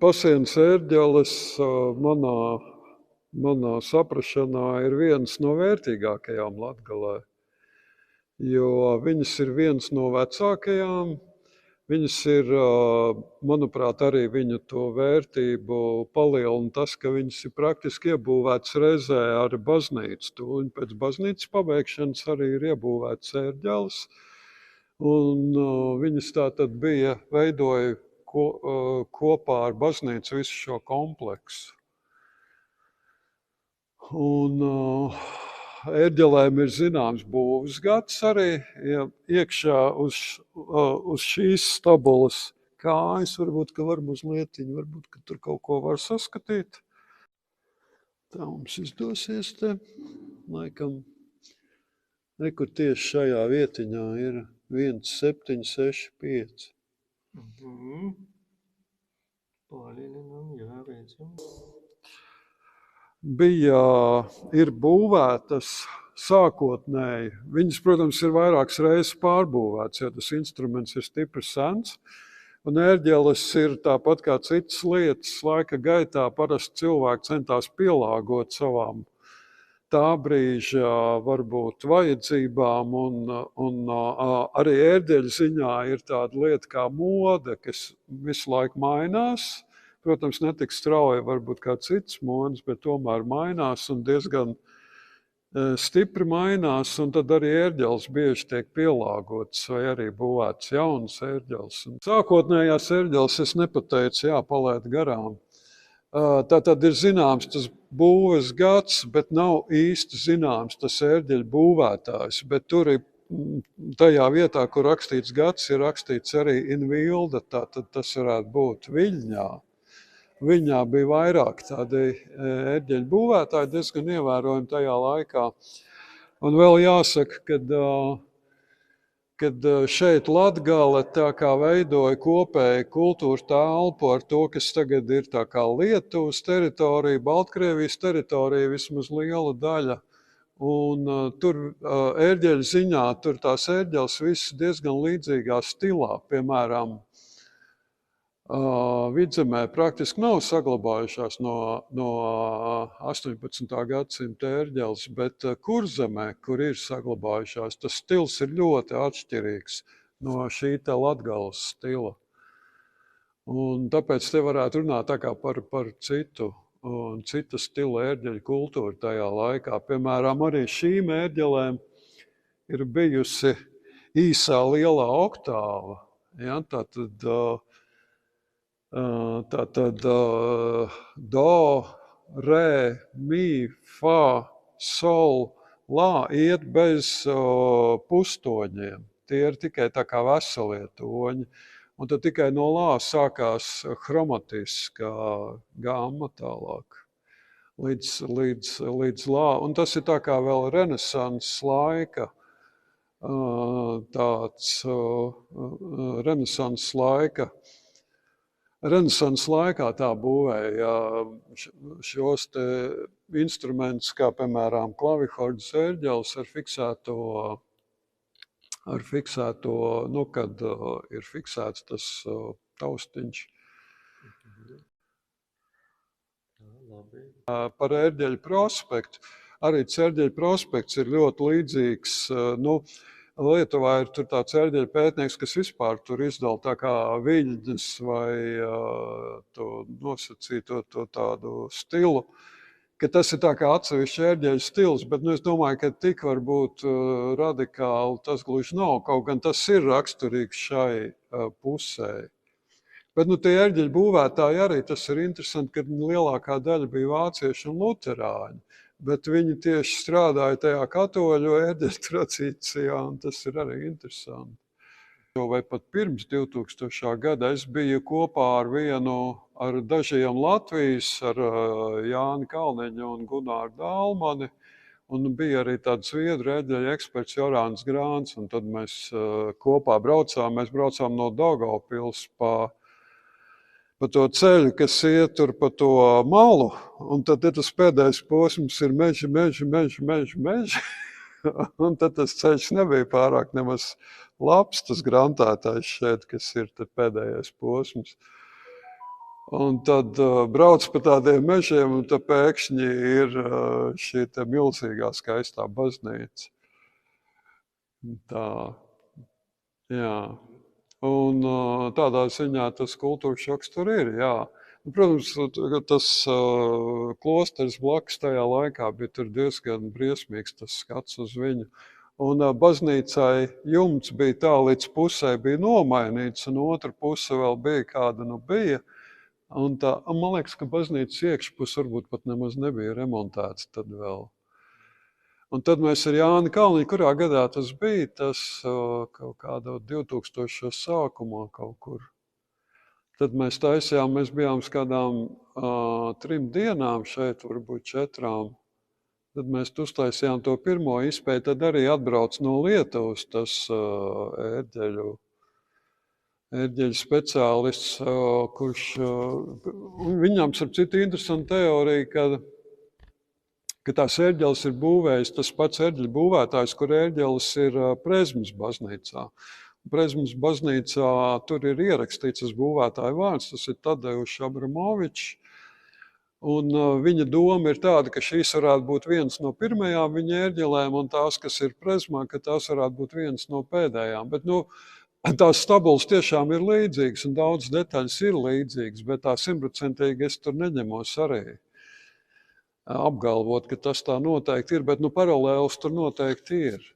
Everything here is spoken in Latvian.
Pasienas ērģeles manā saprašanā ir viens no vērtīgākajām Latgalē, jo viņas ir viens no vecākajām. Viņas ir, manuprāt, arī viņu to vērtību palielina tas, ka viņas ir praktiski iebūvētas reizē ar baznīcu. Tūliņ pēc baznīcas pabeigšanas arī ir iebūvētas ērģeles. Un viņas tātad veidoja kopā ar baznīcu visu šo kompleksu. Un ērģelēm ir zināms būvs gads arī, ja iekšā uz šīs stabulas kājas, varbūt, ka var mazlietiņi, varbūt, ka tur kaut ko var saskatīt. Tā mums izdosies te, laikam, nekur tieši šajā vietiņā ir 1765. Palielinām, jā, redzam. Ir būvētas sākotnēji. Viņas, protams, ir vairākas reizes pārbūvētas, jo tas instruments ir stipri sens. Un ērģeles ir tāpat kā citas lietas laika gaitā. Parasti cilvēki centās pielāgot savām tā brīža varbūt vajadzībām. Un arī ērģeļu ziņā ir tāda lieta kā mode, kas visu laiku mainās. Protams, netik strauji varbūt kā cits modes, bet tomēr mainās un diezgan stipri mainās, un tad arī ērģeles bieži tiek pielāgotas vai arī būvētas jaunas ērģeles. Sākotnējās ērģeles es nepateicu, jāpalaid garām. Tātad ir zināms tas būves gads, bet nav īsti zināms tas ērģeļu būvētājs, bet tur ir tajā vietā, kur rakstīts gads, ir rakstīts arī Invilda, tātad tas varētu būt Viļņā. Viņā bija vairāk tādi ērģeļu būvētāji, diezgan ievērojami tajā laikā. Un vēl jāsaka, kad šeit Latgale tā kā veidoja kopēju kultūru telpu ar to, kas tagad ir tā kā Lietuvas teritorija, Baltkrievijas teritorija, vismaz liela daļa. Un tur ērģeļu ziņā, tur tās ērģeles visas diezgan līdzīgā stilā, piemēram, Vidzemē praktiski nav saglabājušās no 18. gadsimta ērģeles, bet Kurzemē, kur ir saglabājušās, tas stils ir ļoti atšķirīgs no šī te Latgales stila. Un tāpēc te varētu runāt tā kā par cita stila ērģeļu kultūru tajā laikā. Piemēram, arī šīm ērģelēm ir bijusi īsā lielā oktāva. Ja, Tātad do, re, mi, fa, sol, la iet bez pustoņiem. Tie ir tikai tā kā veselie toņi. Un tad tikai no lā sākās chromatiskā gamma tālāk līdz lā. Un tas ir tā kā vēl renesanses laika, Renesanses laikā tā būvēja šos te instrumentus, kā piemēram klavihordas ērģeles ar fiksēto, kad ir fiksēts tas taustiņš. Par ērģeļu prospektu. Arī ērģeļu prospekts ir ļoti līdzīgs. Lietuvā ir tur tāds ērģeļu pētnieks, kas vispār tur izdala tā kā viļņas vai to nosacīto to tādu stilu, ka tas ir tā kā atsevišķi ērģeļu stils, bet es domāju, ka tik varbūt radikāli tas gluži nav, kaut gan tas ir raksturīgs šai pusē. Bet tie ērģeļu būvētāji arī, tas ir interesanti, ka lielākā daļa bija vācieši un luterāņi. Bet viņi tieši strādāja tajā katoļu ērģeļu tradīcijā, un tas ir arī interesanti. Vai pat pirms 2000. gada es biju kopā ar dažiem Latvijas, ar Jāni Kalniņu un Gunāru Dālmani, un bija arī tāds zviedru ērģeļu eksperts Jorāns Grāns, un tad mēs kopā braucām no Daugavpils pa to ceļu, kas iet tur pa to malu, un tad tas pēdējais posms ir meži. Un tad tas ceļš nebija pārāk nemaz labs, tas grantētājs šeit, kas ir tad pēdējais posms. Un tad brauc pa tādiem mežiem, un tad pēkšņi ir šī te milzīgā skaistā baznīca. Tā, jā. Un tādā ziņā tas kultūras šoks tur ir, jā. Protams, tas klosters blakus tajā laikā bija tur diezgan briesmīgs tas skats uz viņu. Un baznīcai jumts bija tā, līdz pusē bija nomainīts, un otra puse vēl bija kāda bija. Un tā, man liekas, ka baznīcas iekšpus varbūt pat nemaz nebija remontēts tad vēl. Un tad mēs ar Jāni Kalniņu, kurā gadā tas bija, tas kaut kādā 2000 sākumā kaut kur. Tad mēs taisījām, mēs bijām uz kādām 3 dienām šeit, varbūt 4. Tad mēs uztaisījām to pirmo izpēti, tad arī atbrauc no Lietuvas tas ērģeļu speciālists, kurš, viņam, starp citu, interesanta teorija, ka tās ērģeles ir būvējis tas pats ērģeļu būvētājs, kur ērģeles ir Prezmas baznīcā. Prezmas baznīcā tur ir ierakstīts tas būvētāju vārds, tas ir Tadeušs Abramovičs. Un viņa doma ir tāda, ka šīs varētu būt viens no pirmajām viņa ērģelēm, un tās, kas ir Prezmā, ka tās varētu būt viens no pēdējām. Bet, tās stabulas tiešām ir līdzīgas, un daudz detaļas ir līdzīgas, bet tā 100% es tur neņemos arī apgalvot, ka tas tā noteikti ir, bet paralēlis tur noteikti ir.